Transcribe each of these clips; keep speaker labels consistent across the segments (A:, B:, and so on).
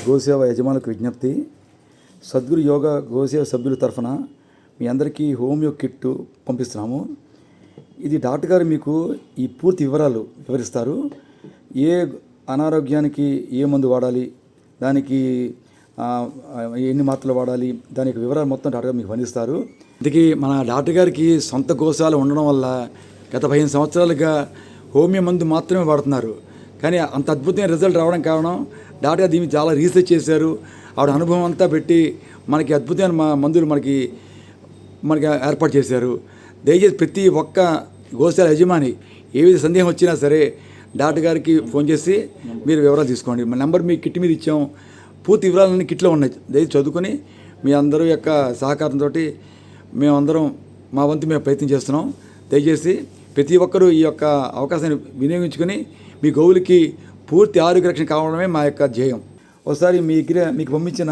A: గోసేవ యజమానులకు విజ్ఞప్తి. సద్గురు యోగా గోసేవ సభ్యుల తరఫున మీ అందరికీ హోమియో కిట్ పంపిస్తున్నాము. ఇది డాక్టర్ గారు మీకు ఈ పూర్తి వివరాలు వివరిస్తారు. ఏ అనారోగ్యానికి ఏ మందు వాడాలి, దానికి ఎన్ని మాత్రలు వాడాలి, దానికి వివరాలు మొత్తం డాక్టర్ గారు మీకు అందిస్తారు. ఇందుకే మన డాక్టర్ గారికి సొంత గోశాల ఉండడం వల్ల గత 15 సంవత్సరాలుగా హోమియో మందు మాత్రమే వాడుతున్నారు. కానీ అంత అద్భుతమైన రిజల్ట్ రావడం కారణం డాక్టర్ గారు దీన్ని చాలా రీసెర్చ్ చేశారు. ఆవిడ అనుభవం అంతా పెట్టి మనకి అద్భుతమైన మందులు మనకి ఏర్పాటు చేశారు. దయచేసి ప్రతి ఒక్క గోశాల యజమాని ఏ విధ సందేహం వచ్చినా సరే డాక్టర్ గారికి ఫోన్ చేసి మీరు వివరాలు తీసుకోండి. మన నెంబర్ మీ కిట్ మీద ఇచ్చాం. పూర్తి వివరాలన్నీ కిట్లో ఉన్నాయి. దయచేసి చదువుకొని మీ అందరూ యొక్క సహకారంతో మేమందరం మా వంతు మేము ప్రయత్నం చేస్తున్నాం. దయచేసి ప్రతి ఒక్కరూ ఈ యొక్క అవకాశాన్ని వినియోగించుకొని మీ గోవులకి పూర్తి ఆరోగ్య రక్షణ కావడమే మా యొక్క ధ్యేయం. ఒకసారి మీకు పంపించిన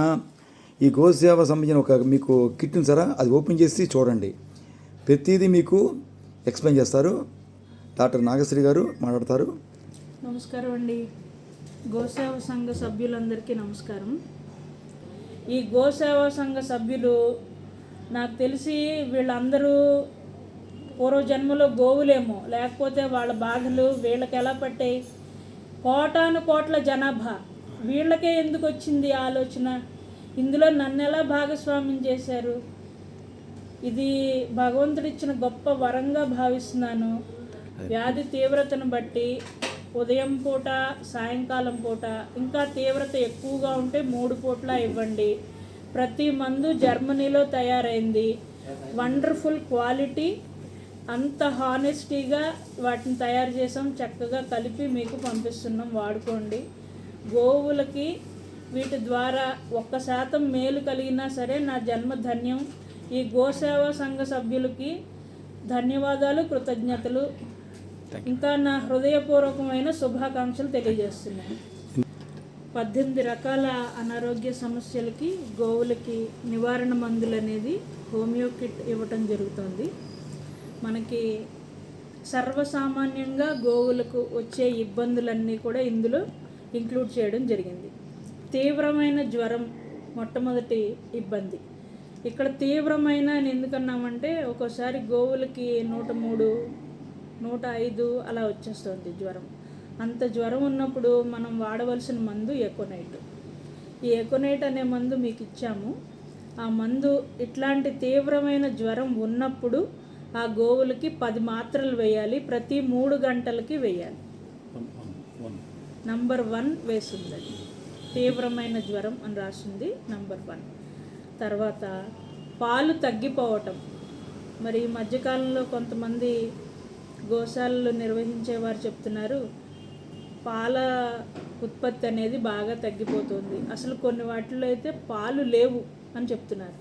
A: ఈ గోసేవ సంబంధించిన ఒక మీకు కిట్ ఉంది సార్, అది ఓపెన్ చేసి చూడండి. ప్రతిదీ మీకు ఎక్స్ప్లెయిన్ చేస్తారు. డాక్టర్ నాగశ్రీ గారు మాట్లాడతారు.
B: నమస్కారం అండి. గోసేవ సంఘ సభ్యులందరికీ నమస్కారం. ఈ గోసేవ సంఘ సభ్యులు నాకు తెలిసి వీళ్ళందరూ పూర్వజన్మలో గోవులేమో, లేకపోతే వాళ్ళ బాధలు వీళ్ళకి ఎలా పట్టాయి. కోటాను కోట్ల జనాభా, వీళ్ళకే ఎందుకు వచ్చింది ఆలోచన? ఇందులో నన్ను ఎలా భాగస్వామ్యం చేశారు? ఇది భగవంతుడిచ్చిన గొప్ప వరంగా భావిస్తున్నాను. వ్యాధి తీవ్రతను బట్టి ఉదయం పూట, సాయంకాలం పూట, ఇంకా తీవ్రత ఎక్కువగా ఉంటే 3 పూట్ల ఇవ్వండి. ప్రతి మందు జర్మనీలో తయారైంది. వండర్ఫుల్ క్వాలిటీ, అంత హానెస్టీగా వాటిని తయారు చేసాం. చక్కగా కలిపి మీకు పంపిస్తున్నాం, వాడుకోండి. గోవులకి వీటి ద్వారా 1% మేలు కలిగినా సరే నా జన్మ ధన్యం. ఈ గోసేవా సంఘ సభ్యులకి ధన్యవాదాలు, కృతజ్ఞతలు, ఇంకా నా హృదయపూర్వకమైన శుభాకాంక్షలు తెలియజేస్తున్నాను. 18 రకాల అనారోగ్య సమస్యలకి గోవులకి నివారణ మందులు అనేది హోమియో కిట్ ఇవ్వటం జరుగుతుంది. మనకి సర్వసామాన్యంగా గోవులకు వచ్చే ఇబ్బందులన్నీ కూడా ఇందులో ఇంక్లూడ్ చేయడం జరిగింది. తీవ్రమైన జ్వరం మొట్టమొదటి ఇబ్బంది. ఇక్కడ తీవ్రమైన అని ఎందుకన్నామంటే ఒక్కోసారి గోవులకి 103, 105 అలా వచ్చేస్తుంది జ్వరం. అంత జ్వరం ఉన్నప్పుడు మనం వాడవలసిన మందు ఎకోనైట్. ఈ ఎకోనైట్ అనే మందు మీకు ఇచ్చాము. ఆ మందు ఇట్లాంటి తీవ్రమైన జ్వరం ఉన్నప్పుడు ఆ గోవులకి 10 మాత్రలు వేయాలి. ప్రతి 3 గంటలకి వేయాలి. నంబర్ 1 వేసింది. తీవ్రమైన జ్వరం అని రాసింది నంబర్ 1. తర్వాత పాలు తగ్గిపోవటం. మరి ఈ మధ్యకాలంలో కొంతమంది గోశాలలు నిర్వహించేవారు చెప్తున్నారు పాల ఉత్పత్తి అనేది బాగా తగ్గిపోతుంది. అసలు కొన్ని వాటిల్లో అయితే పాలు లేవు అని చెప్తున్నారు.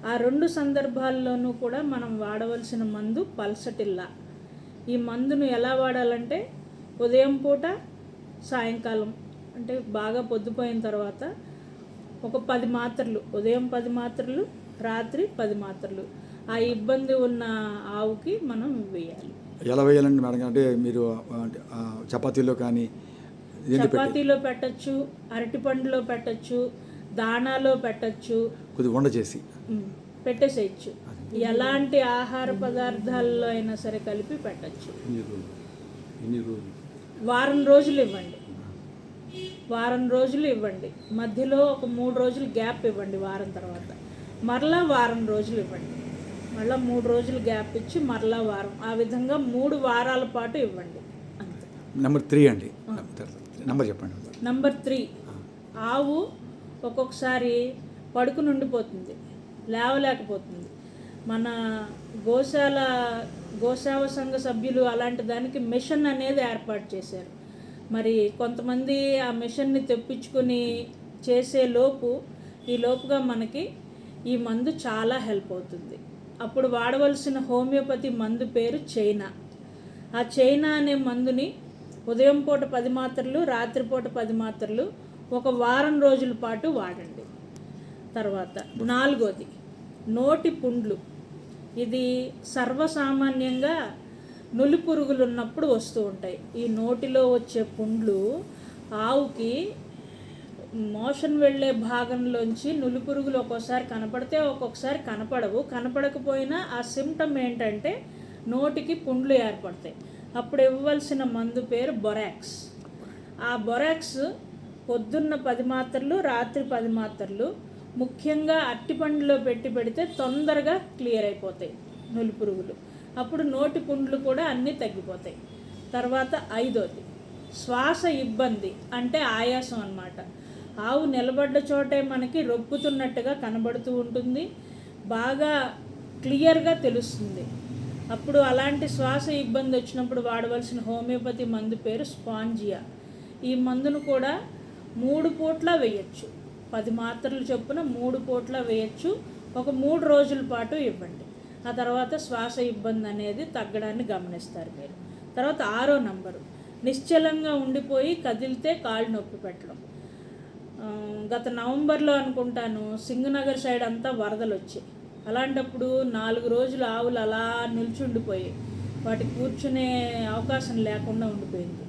B: ఆ 2 సందర్భాల్లోనూ కూడా మనం వాడవలసిన మందు పల్సటిల్లా. ఈ మందును ఎలా వాడాలంటే ఉదయం పూట, సాయంకాలం అంటే బాగా పొద్దుపోయిన తర్వాత ఒక 10 మాత్రలు, ఉదయం 10 మాత్రలు, రాత్రి 10 మాత్రలు ఆ ఇబ్బంది ఉన్న ఆవుకి మనం వేయాలి.
A: ఎలా వేయాలండి మేడం? అంటే మీరు చపాతీలో కానీ
B: చపాతీలో పెట్టచ్చు, అరటిపండులో పెట్టచ్చు, దానాలో పెట్టచ్చు,
A: కొద్దిగా వండ చేసి
B: పెట్టేసేయచ్చు. ఎలాంటి ఆహార పదార్థాల్లో అయినా సరే కలిపి పెట్టచ్చు. వారం రోజులు ఇవ్వండి. వారం రోజులు ఇవ్వండి. మధ్యలో ఒక 3 రోజులు గ్యాప్ ఇవ్వండి. వారం తర్వాత మరలా వారం రోజులు ఇవ్వండి. మళ్ళీ 3 రోజులు గ్యాప్ ఇచ్చి మరలా వారం. ఆ విధంగా 3 వారాల పాటు ఇవ్వండి. అంతే.
A: నెంబర్ 3 అండి. నెంబర్ చెప్పండి.
B: నెంబర్ 3, ఆవు ఒక్కొక్కసారి పడుకుని ఉండిపోతుంది, లేవలేకపోతుంది. మన గోసేవ సంఘ సభ్యులు అలాంటి దానికి మిషన్ అనేది ఏర్పాటు చేశారు. మరి కొంతమంది ఆ మిషన్ని తెప్పించుకొని చేసే లోపుగా మనకి ఈ మందు చాలా హెల్ప్ అవుతుంది. అప్పుడు వాడవలసిన హోమియోపతి మందు పేరు చైనా. ఆ చైనా అనే మందుని ఉదయం పూట 10 మాత్రలు, రాత్రిపూట 10 మాత్రలు ఒక వారం రోజుల పాటు వాడండి. తర్వాత 4వది నోటి పుండ్లు. ఇది సర్వసామాన్యంగా నులి పురుగులు ఉన్నప్పుడు వస్తూ ఉంటాయి. ఈ నోటిలో వచ్చే పుండ్లు ఆవుకి మోషన్ వెళ్ళే భాగంలోంచి నులిపురుగులు ఒక్కోసారి కనపడితే ఒక్కొక్కసారి కనపడవు. కనపడకపోయినా ఆ సిమ్టమ్ ఏంటంటే నోటికి పుండ్లు ఏర్పడతాయి. అప్పుడు ఇవ్వవలసిన మందు పేరు బొరాక్స్. ఆ బొరాక్స్ పొద్దున్న 10 మాత్రలు, రాత్రి 10 మాత్రలు, ముఖ్యంగా అట్టిపండులో పెడితే తొందరగా క్లియర్ అయిపోతాయి నులిపురుగులు. అప్పుడు నోటి పుండ్లు కూడా అన్నీ తగ్గిపోతాయి. తర్వాత 5వది శ్వాస ఇబ్బంది అంటే ఆయాసం అన్నమాట. ఆవు నిలబడ్డ చోటే మనకి రొప్పుతున్నట్టుగా కనబడుతూ ఉంటుంది, బాగా క్లియర్గా తెలుస్తుంది. అప్పుడు అలాంటి శ్వాస ఇబ్బంది వచ్చినప్పుడు వాడవలసిన హోమియోపతి మందు పేరు స్పాంజియా. ఈ మందును కూడా 3 పూట్ల వేయచ్చు. 10 మాత్రలు చొప్పున 3 పూట్ల వేయచ్చు. ఒక 3 రోజుల పాటు ఇవ్వండి. ఆ తర్వాత శ్వాస ఇబ్బంది అనేది తగ్గడాన్ని గమనిస్తారు మీరు. తర్వాత 6వ నంబరు నిశ్చలంగా ఉండిపోయి కదిలితే కాళ్ళు నొప్పి పెట్టడం. గత నవంబర్లో అనుకుంటాను సింగనగర్ సైడ్ అంతా వరదలు వచ్చాయి. అలాంటప్పుడు 4 రోజులు ఆవులు అలా నిల్చుండిపోయాయి. వాటికి కూర్చునే అవకాశం లేకుండా ఉండిపోయింది.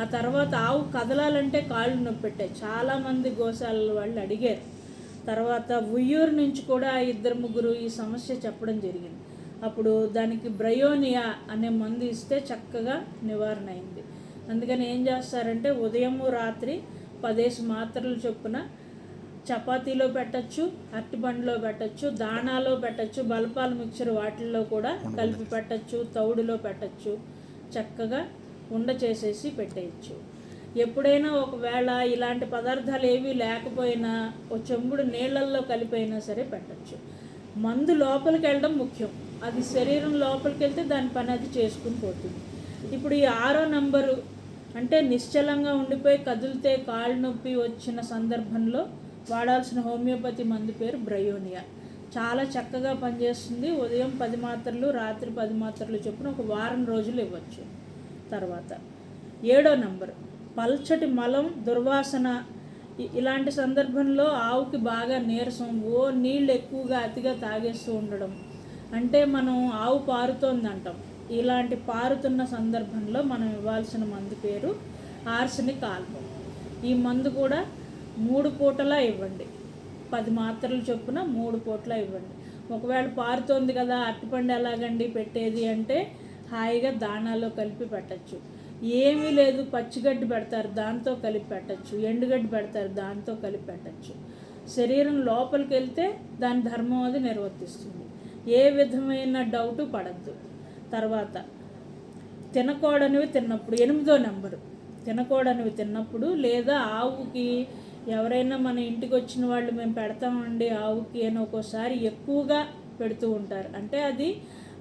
B: ఆ తర్వాత ఆవు కదలాలంటే కాళ్ళు నొప్పి పెట్టాయి. చాలామంది గోశాల వాళ్ళు అడిగారు. తర్వాత ఉయ్యూరు నుంచి కూడా 2-3 ఈ సమస్య చెప్పడం జరిగింది. అప్పుడు దానికి బ్రయోనియా అనే మందు ఇస్తే చక్కగా నివారణ అయింది. అందుకని ఏం చేస్తారంటే ఉదయము రాత్రి 10 మాత్రలు చొప్పున చపాతీలో పెట్టచ్చు, అరటిపండులో పెట్టచ్చు, దాణాలో పెట్టచ్చు, బలపాల మిక్చర్ వాటిల్లో కూడా కలిపి పెట్టచ్చు, తౌడులో పెట్టచ్చు. చక్కగా ఉండ చేసేసి పెట్టేయచ్చు. ఎప్పుడైనా ఒకవేళ ఇలాంటి పదార్థాలు ఏవి లేకపోయినా ఒక చెంబుడు నీళ్ళల్లో కలిపైనా సరే పెట్టచ్చు. మందు లోపలికి వెళ్ళడం ముఖ్యం. అది శరీరం లోపలికి వెళ్తే దాని పని అది చేసుకుని పోతుంది. ఇప్పుడు ఈ 6వ నంబరు అంటే నిశ్చలంగా ఉండిపోయి కదిలితే కాళ్ళు నొప్పి వచ్చిన సందర్భంలో వాడాల్సిన హోమియోపతి మందు పేరు బ్రయోనియా. చాలా చక్కగా పనిచేస్తుంది. ఉదయం 10 మాత్రలు, రాత్రి 10 మాత్రలు చొప్పున ఒక వారం రోజులు ఇవ్వచ్చు. తర్వాత 7వ నంబరు పల్చటి మలం, దుర్వాసన. ఇలాంటి సందర్భంలో ఆవుకి బాగా నీరసం, నీళ్ళు ఎక్కువగా అతిగా తాగేస్తూ ఉండడం, అంటే మనం ఆవు పారుతోంది అంటాం. ఇలాంటి పారుతున్న సందర్భంలో మనం ఇవ్వాల్సిన మందు పేరు ఆర్సెనిక్ ఆల్బమ్. ఈ మందు కూడా 3 పూటలా ఇవ్వండి. 10 మాత్రలు చొప్పున 3 పూటలా ఇవ్వండి. ఒకవేళ పారుతోంది కదా అరటిపండు ఎలాగండి పెట్టేది అంటే హాయిగా దాణాలో కలిపి పెట్టచ్చు. ఏమీ లేదు పచ్చిగడ్డి పెడతారు దాంతో కలిపి పెట్టచ్చు, ఎండుగడ్డి పెడతారు దాంతో కలిపి పెట్టచ్చు. శరీరం లోపలికి వెళ్తే దాని ధర్మం అది నిర్వర్తిస్తుంది. ఏ విధమైన డౌటు పడద్దు. తర్వాత తినకూడనివి తిన్నప్పుడు 8వ నంబరు తినకూడనివి తిన్నప్పుడు, లేదా ఆవుకి ఎవరైనా మన ఇంటికి వచ్చిన వాళ్ళు మేము పెడతామండి ఆవుకి అని ఒక్కోసారి ఎక్కువగా పెడుతూ ఉంటారు. అంటే అది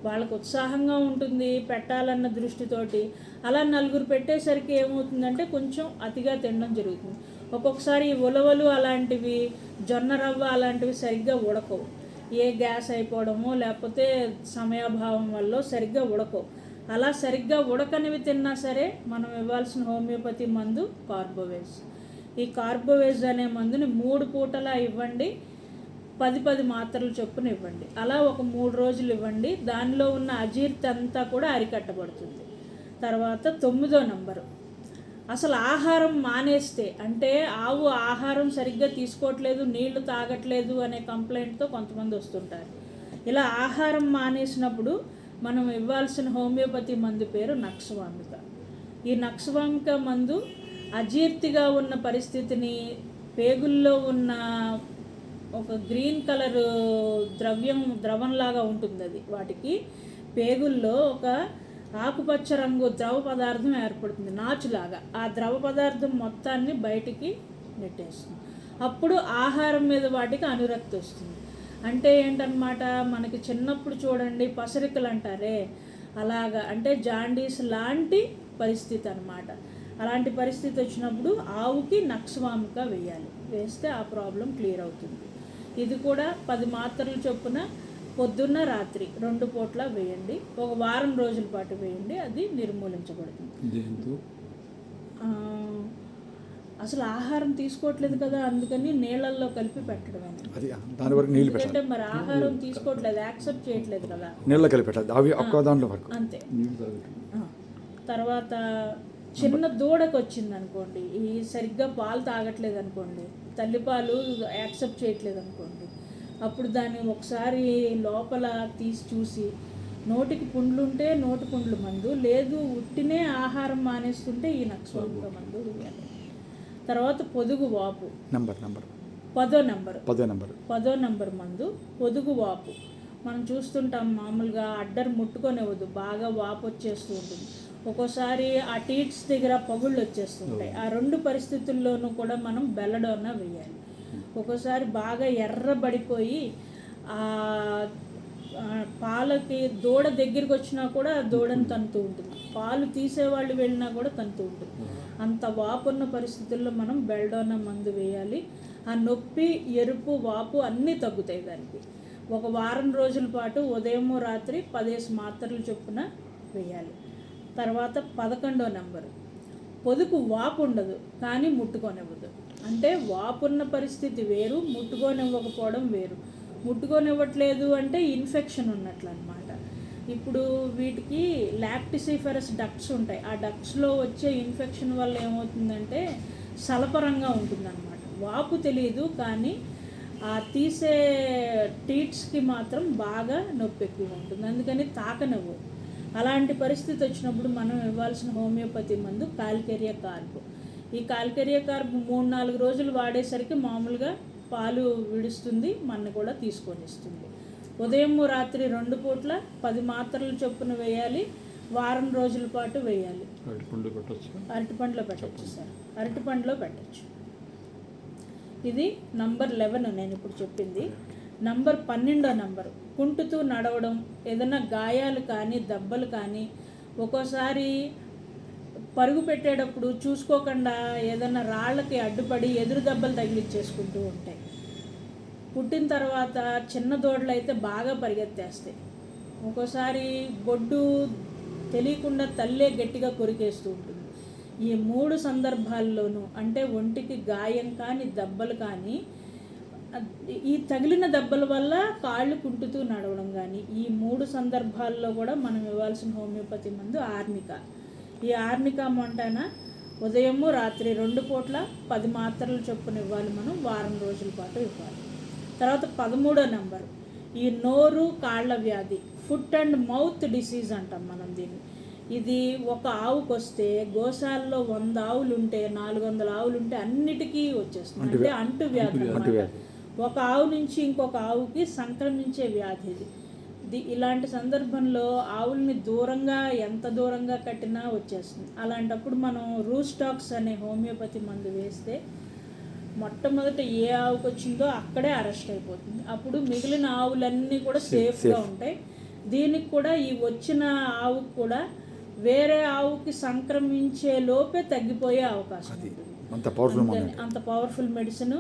B: వాళ్ళకు ఉత్సాహంగా ఉంటుంది పెట్టాలన్న దృష్టితోటి. అలా 4 పెట్టేసరికి ఏమవుతుందంటే కొంచెం అతిగా తినడం జరుగుతుంది. ఒక్కొక్కసారి ఈ ఉలవలు అలాంటివి, జొన్న రవ్వ అలాంటివి సరిగ్గా ఉడకవు. ఏ గ్యాస్ అయిపోవడమో లేకపోతే సమయాభావం వల్ల సరిగ్గా ఉడకవు. అలా సరిగ్గా ఉడకనివి తిన్నా సరే మనం ఇవ్వాల్సిన హోమియోపతి మందు కార్బోవేజ్. ఈ కార్బోవేజ్ అనే మందుని 3 పూటలా ఇవ్వండి. 10 మాత్రలు చొప్పున ఇవ్వండి. అలా ఒక 3 రోజులు ఇవ్వండి. దానిలో ఉన్న అజీర్తి అంతా కూడా అరికట్టబడుతుంది. తర్వాత 9వ నంబరు అసలు ఆహారం మానేస్తే, అంటే ఆవు ఆహారం సరిగ్గా తీసుకోవట్లేదు, నీళ్లు తాగట్లేదు అనే కంప్లైంట్తో కొంతమంది వస్తుంటారు. ఇలా ఆహారం మానేసినప్పుడు మనం ఇవ్వాల్సిన హోమియోపతి మందు పేరు నక్సవామిక. ఈ నక్సవామిక మందు అజీర్తిగా ఉన్న పరిస్థితిని, పేగుల్లో ఉన్న ఒక గ్రీన్ కలర్ ద్రవంలాగా ఉంటుంది అది, వాటికి పేగుల్లో ఒక ఆకుపచ్చ రంగు ద్రవ పదార్థం ఏర్పడుతుంది నాచులాగా. ఆ ద్రవ పదార్థం మొత్తాన్ని బయటికి నెట్టేస్తుంది. అప్పుడు ఆహారం మీద వాటికి అనురక్తి వస్తుంది. అంటే ఏంటన్నమాట, మనకి చిన్నప్పుడు చూడండి పసరికలు అంటారే అలాగా, అంటే జాండీస్ లాంటి పరిస్థితి అన్నమాట. అలాంటి పరిస్థితి వచ్చినప్పుడు ఆవుకి నక్సవామిక వేయాలి. వేస్తే ఆ ప్రాబ్లం క్లియర్ అవుతుంది. ఇది కూడా 10 మాత్రలు చొప్పున పొద్దున్న రాత్రి 2 పూట్ల వేయండి. ఒక వారం రోజుల పాటు వేయండి. అది నిర్మూలించబడుతుంది. అసలు ఆహారం తీసుకోవట్లేదు కదా, అందుకని నీళ్ళల్లో కలిపి పెట్టడం. ఎందుకంటే మరి ఆహారం తీసుకోవట్లేదు, యాక్సెప్ట్ చేయట్లేదు కదా,
A: నీళ్ళ కలిపి పెట్టాలి
B: అంతే. తర్వాత చిన్న దూడకు వచ్చింది అనుకోండి, ఈ సరిగ్గా పాలు తాగట్లేదు అనుకోండి, తల్లిపాలు యాక్సెప్ట్ చేయట్లేదు అనుకోండి, అప్పుడు దాన్ని ఒకసారి లోపల తీసి చూసి నోటికి పుండ్లు ఉంటే నోటి పుండ్లు మందు, లేదు ఉట్టినే ఆహారం మానేస్తుంటే ఈ నక్సవామిక మందు వేయాలి. తర్వాత పొదుగు వాపు
A: నంబర్
B: 10వ నంబర్ మందు పొదుగు వాపు. మనం చూస్తుంటాం మామూలుగా అడ్డర్ ముట్టుకొనివ్వదు, బాగా వాపు వచ్చేస్తూ ఉంటుంది. ఒక్కోసారి ఆ టీట్స్ దగ్గర పగుళ్ళు వచ్చేస్తుంటాయి. ఆ రెండు పరిస్థితుల్లోనూ కూడా మనం బెల్లడోనా వేయాలి. ఒక్కోసారి బాగా ఎర్రబడిపోయి పాలకి దూడ దగ్గరికి వచ్చినా కూడా దూడని తంతూ ఉంటుంది, పాలు తీసేవాళ్ళు వెళ్ళినా కూడా తంతూ ఉంటుంది. అంత వాపు ఉన్న పరిస్థితుల్లో మనం బెల్డోనా మందు వేయాలి. ఆ నొప్పి, ఎరుపు, వాపు అన్నీ తగ్గుతాయి దానికి. ఒక వారం రోజుల పాటు ఉదయం రాత్రి 10 మాత్రలు చొప్పున వేయాలి. తర్వాత 11వ నంబరు పొదుగు వాపు ఉండదు కానీ ముట్టుకొనివ్వదు. అంటే వాపున్న పరిస్థితి వేరు, ముట్టుకొనివ్వకపోవడం వేరు. ముట్టుకొనివ్వట్లేదు అంటే ఇన్ఫెక్షన్ ఉన్నట్లు అనమాట. ఇప్పుడు వీటికి లాక్టిసిఫరస్ డక్ట్స్ ఉంటాయి. ఆ డక్ట్స్లో వచ్చే ఇన్ఫెక్షన్ వల్ల ఏమవుతుందంటే సలపరంగా ఉంటుందన్నమాట. వాపు తెలియదు కానీ ఆ తీసే టీట్స్కి మాత్రం బాగా నొప్పి ఎక్కువ ఉంటుంది, అందుకని తాకనివ్వు. అలాంటి పరిస్థితి వచ్చినప్పుడు మనం ఇవ్వాల్సిన హోమియోపతి మందు కాల్కేరియా కార్బ్. ఈ కాల్కేరియా కార్బ్ 3-4 రోజులు వాడేసరికి మామూలుగా పాలు విడుస్తుంది, మన కూడా తీసుకొని ఇస్తుంది. ఉదయం రాత్రి 2 పూట్ల 10 మాత్రలు చొప్పున వేయాలి. వారం రోజుల పాటు వేయాలి. అరటిపండులో పెట్టచ్చు సార్, అరటిపండులో పెట్టచ్చు. ఇది నంబర్ 11 నేను ఇప్పుడు చెప్పింది. నంబర్ 12వ నంబరు కుంటుతూ నడవడం, ఏదైనా గాయాలు కానీ దెబ్బలు కానీ, ఒక్కోసారి పరుగు పెట్టేటప్పుడు చూసుకోకుండా ఏదైనా రాళ్ళకి అడ్డుపడి ఎదురు దెబ్బలు తగిలిచ్చేసుకుంటూ ఉంటాయి. పుట్టిన తర్వాత చిన్న దూడలు అయితే బాగా పరిగెత్తేస్తాయి. ఒక్కోసారి బొడ్డు తెలియకుండా తల్లే గట్టిగా కొరికేస్తూ ఉంటుంది. ఈ 3 సందర్భాల్లోనూ అంటే ఒంటికి గాయం కానీ దెబ్బలు కానీ, ఈ తగిలిన దెబ్బల వల్ల కాళ్ళు కుంటుతూ నడవడం కానీ, ఈ 3 సందర్భాల్లో కూడా మనం ఇవ్వాల్సిన హోమియోపతి మందు ఆర్నికా. ఈ ఆర్నికా మొంటానా ఉదయం రాత్రి 2 పూట్ల 10 మాత్రలు చొప్పున ఇవ్వాలి. మనం వారం రోజుల పాటు ఇవ్వాలి. తర్వాత 13వ నంబరు ఈ నోరు కాళ్ళ వ్యాధి, ఫుట్ అండ్ మౌత్ డిసీజ్ అంటాం మనం దీన్ని. ఇది ఒక ఆవుకు వస్తే గోశాలలో 100 ఆవులు ఉంటే 400 ఆవులు ఉంటే అన్నిటికీ వచ్చేస్తుంది. అంటే అంటు వ్యాధి అన్నమాట. ఒక ఆవు నుంచి ఇంకొక ఆవుకి సంక్రమించే వ్యాధి ఇది. ఇలాంటి సందర్భంలో ఆవుల్ని ఎంత దూరంగా కట్టినా వచ్చేస్తుంది. అలాంటప్పుడు మనం రూస్టాక్స్ అనే హోమియోపతి మందు వేస్తే మొట్టమొదట ఏ ఆవుకు వచ్చిందో అక్కడే అరెస్ట్ అయిపోతుంది. అప్పుడు మిగిలిన ఆవులన్నీ కూడా సేఫ్గా ఉంటాయి. దీనికి కూడా ఈ వచ్చిన ఆవుకు కూడా వేరే ఆవుకి సంక్రమించే లోపే తగ్గిపోయే అవకాశం ఉంటుంది. అంత పవర్ఫుల్ మెడిసిన్.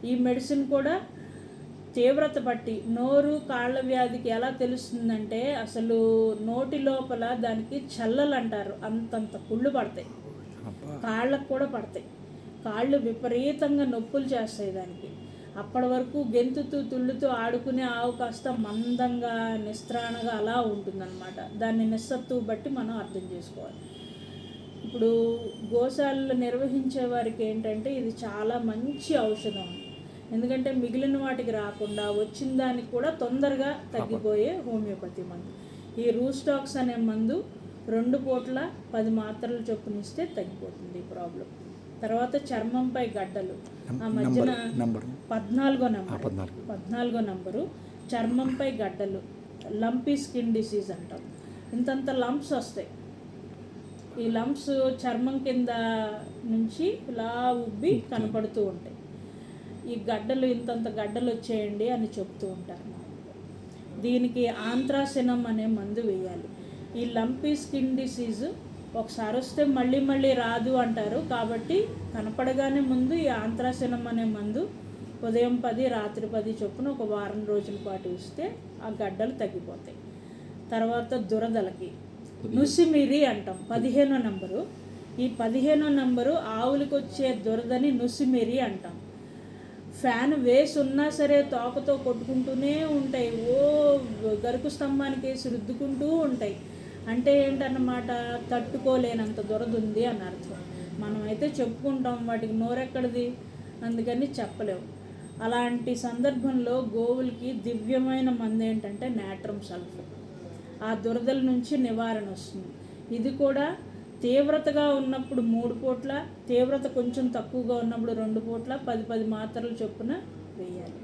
B: ఈ మెడిసిన్ కూడా తీవ్రత బట్టి నోరు కాళ్ళ వ్యాధికి ఎలా తెలుస్తుందంటే, అసలు నోటి లోపల దానికి చల్లలు అంటారు, అంతంత పుళ్ళు పడతాయి, కాళ్ళకు కూడా పడతాయి. కాళ్ళు విపరీతంగా నొప్పులు చేస్తాయి దానికి. అప్పటి వరకు గెంతుతూ తుళ్ళుతూ ఆడుకునే ఆవు కాస్త మందంగా నిస్త్రాణగా అలా ఉంటుందన్నమాట. దాన్ని నిస్సత్తువు బట్టి మనం అర్థం చేసుకోవాలి. ఇప్పుడు గోశాలలో నిర్వహించే వారికి ఏంటంటే ఇది చాలా మంచి ఔషధం. ఎందుకంటే మిగిలిన వాటికి రాకుండా వచ్చిన దానికి కూడా తొందరగా తగ్గిపోయే హోమియోపతి మందు. ఈ రూస్టాక్స్ అనే మందు 2 పూట్ల 10 మాత్రలు చొప్పున ఇస్తే తగ్గిపోతుంది ఈ ప్రాబ్లం. తర్వాత చర్మంపై గడ్డలు, ఆ మధ్యన 14వ నంబరు చర్మంపై గడ్డలు, లంపీ స్కిన్ డిసీజ్ అంటాం. ఇంతంత లంప్స్ వస్తాయి. ఈ లంప్స్ చర్మం కింద నుంచి ఇలా ఉబ్బి కనపడుతూ ఉంటాయి. ఈ గడ్డలు ఇంతంత గడ్డలు వచ్చేయండి అని చెప్తూ ఉంటారు. దీనికి ఆంత్రాసినం అనే మందు వేయాలి. ఈ లంపీ స్కిన్ డిసీజ్ ఒకసారి వస్తే మళ్ళీ మళ్ళీ రాదు అంటారు. కాబట్టి కనపడగానే ముందు ఈ ఆంత్రాసినం అనే మందు ఉదయం 10 రాత్రి 10 చొప్పున ఒక వారం రోజుల పాటు ఇస్తే ఆ గడ్డలు తగ్గిపోతాయి. తర్వాత దురదలకి నుసిమిరి అంటాం, 15వ నంబరు. ఈ 15వ నంబరు ఆవులకు వచ్చే దురదని నుసిమిరి అంటాం. ఫ్యాన్ వేసి ఉన్నా సరే తోకతో కొట్టుకుంటూనే ఉంటాయి, గరుకు స్తంభానికి వేసి రుద్దుకుంటూ ఉంటాయి. అంటే ఏంటన్నమాట, తట్టుకోలేనంత దురద ఉంది అని అర్థం. మనం అయితే చెప్పుకుంటాం, వాటికి నోరెక్కడిది, అందుకని చెప్పలేము. అలాంటి సందర్భంలో గోవులకి దివ్యమైన మందు ఏంటంటే నాట్రమ్ సల్ఫర్. ఆ దురదల నుంచి నివారణ వస్తుంది. ఇది కూడా తీవ్రతగా ఉన్నప్పుడు 3 పూట్ల, తీవ్రత కొంచెం తక్కువగా ఉన్నప్పుడు 2 పూట్ల 10 మాత్రలు చొప్పున వేయాలి.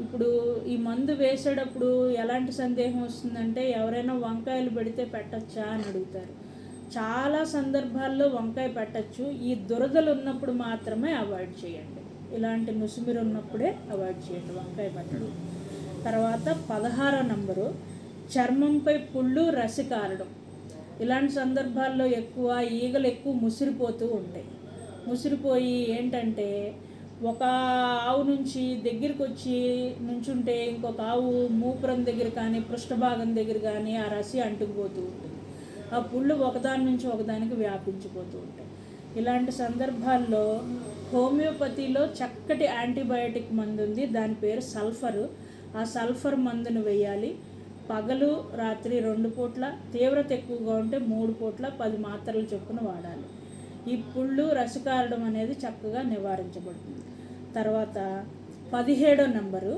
B: ఇప్పుడు ఈ మందు వేసేటప్పుడు ఎలాంటి సందేహం వస్తుందంటే, ఎవరైనా వంకాయలు పెడితే పెట్టచ్చా అని అడుగుతారు. చాలా సందర్భాల్లో వంకాయ పెట్టచ్చు. ఈ దురదలు ఉన్నప్పుడు మాత్రమే అవాయిడ్ చేయండి. ఇలాంటి నుసుమిరు ఉన్నప్పుడే అవాయిడ్ చేయండి వంకాయ పెట్టడం. తర్వాత 16వ నంబరు చర్మంపై పుళ్ళు, రసి కారడం. ఇలాంటి సందర్భాల్లో ఈగలు ఎక్కువ ముసిరిపోతూ ఉంటాయి. ముసిరిపోయి ఏంటంటే, ఒక ఆవు నుంచి దగ్గరికి వచ్చి నుంచుంటే ఇంకొక ఆవు మూపురం దగ్గర కానీ పృష్ఠభాగం దగ్గర కానీ ఆ రసి అంటుకుపోతూ ఉంటుంది. ఆ పుళ్ళు ఒకదాని నుంచి ఒకదానికి వ్యాపించిపోతూ ఉంటాయి. ఇలాంటి సందర్భాల్లో హోమియోపతిలో చక్కటి యాంటీబయాటిక్ మందు ఉంది, దాని పేరు సల్ఫరు. ఆ సల్ఫర్ మందును వేయాలి. పగలు రాత్రి 2 పూట్ల, తీవ్రత ఎక్కువగా ఉంటే 3 పూట్ల 10 మాత్రలు చొప్పున వాడాలి. ఈ పుళ్ళు, రసకారడం అనేది చక్కగా నివారించబడుతుంది. తర్వాత 17వ నంబరు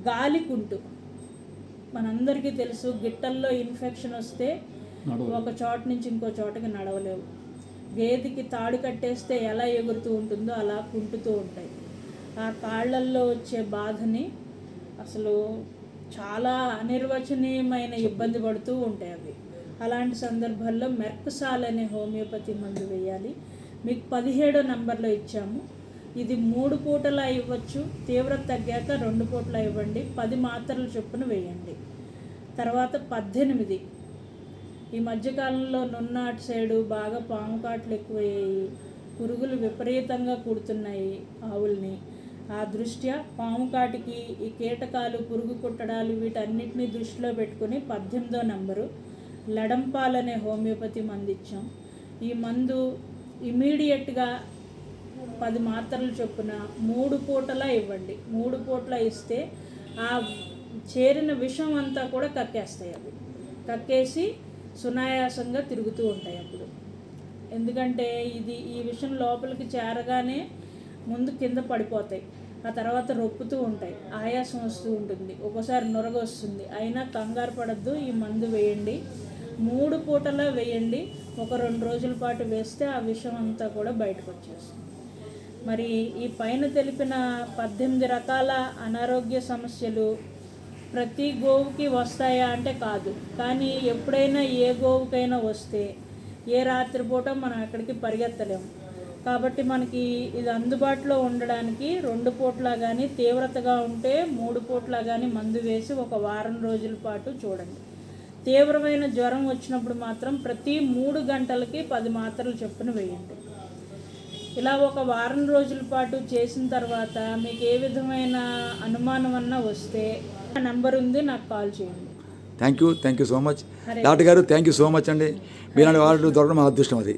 B: గాలికుంటు. మనందరికీ తెలుసు, గిట్టల్లో ఇన్ఫెక్షన్ వస్తే ఒక చోట నుంచి ఇంకో చోటకి నడవలేవు. గేదెకి తాడు కట్టేస్తే ఎలా ఎగురుతూ ఉంటుందో అలా కుంటుతూ ఉంటాయి. ఆ కాళ్ళల్లో వచ్చే బాధని అసలు చాలా అనిర్వచనీయమైన ఇబ్బంది పడుతూ ఉంటాయి అవి. అలాంటి సందర్భాల్లో మెర్క్సాల్ అనే హోమియోపతి మందు వేయాలి. మీకు 17వ నంబర్లో ఇచ్చాము. ఇది 3 పూటలా ఇవ్వచ్చు. తీవ్రత తగ్గాక 2 పూటలా ఇవ్వండి. 10 మాత్రలు చొప్పున వేయండి. తర్వాత 18. ఈ మధ్యకాలంలో నున్నాటి సైడు బాగా పాము కాట్లు ఎక్కువయ్యాయి. పురుగులు విపరీతంగా కుడుతున్నాయి ఆవుల్ని. ఆ దృష్ట్యా పాము కాటికి ఈ కీటకాలు, పురుగు కుట్టడాలు వీటన్నిటిని దృష్టిలో పెట్టుకుని 18వ నంబరు లెడంపాల్ అనే హోమియోపతి మందు ఇచ్చాం. ఈ మందు ఇమీడియట్గా 10 మాత్రలు చొప్పున 3 పూటలా ఇవ్వండి. 3 పూటలా ఇస్తే ఆ చేరిన విషం అంతా కూడా కక్కేస్తాయి. అవి కక్కేసి సునాయాసంగా తిరుగుతూ ఉంటాయి అప్పుడు. ఎందుకంటే ఈ విషం లోపలికి చేరగానే ముందు కింద పడిపోతాయి, ఆ తర్వాత రొప్పుతూ ఉంటాయి, ఆయాసం వస్తూ ఉంటుంది, ఒక్కోసారి నొరగ వస్తుంది. అయినా కంగారు పడద్దు, ఈ మందు వేయండి. 3 పూటలా వేయండి. ఒక 2 రోజుల పాటు వేస్తే ఆ విషం అంతా కూడా బయటకు వచ్చేస్తుంది. మరి ఈ పైన తెలిపిన 18 రకాల అనారోగ్య సమస్యలు ప్రతి గోవుకి వస్తాయా అంటే కాదు. కానీ ఎప్పుడైనా ఏ గోవుకైనా వస్తే ఏ రాత్రిపూట మనం ఎక్కడికి పరిగెత్తలేము. కాబట్టి మనకి ఇది అందుబాటులో ఉండడానికి 2 పూట్లా కానీ, తీవ్రతగా ఉంటే 3 పూట్లా కానీ మందు వేసి ఒక వారం రోజుల పాటు చూడండి. తీవ్రమైన జ్వరం వచ్చినప్పుడు మాత్రం ప్రతి 3 గంటలకి 10 మాత్రలు చొప్పున వేయండి. ఇలా ఒక వారం రోజుల పాటు చేసిన తర్వాత మీకు ఏ విధమైన అనుమానం అన్నా వస్తే ఆ నెంబర్ ఉంది, నాకు కాల్ చేయండి.
A: Thank you so much doctor గారు. థ్యాంక్ యూ సో మచ్ అండి. మీలాంటి వాళ్ళు దొరకడం మా అదృష్టం అది.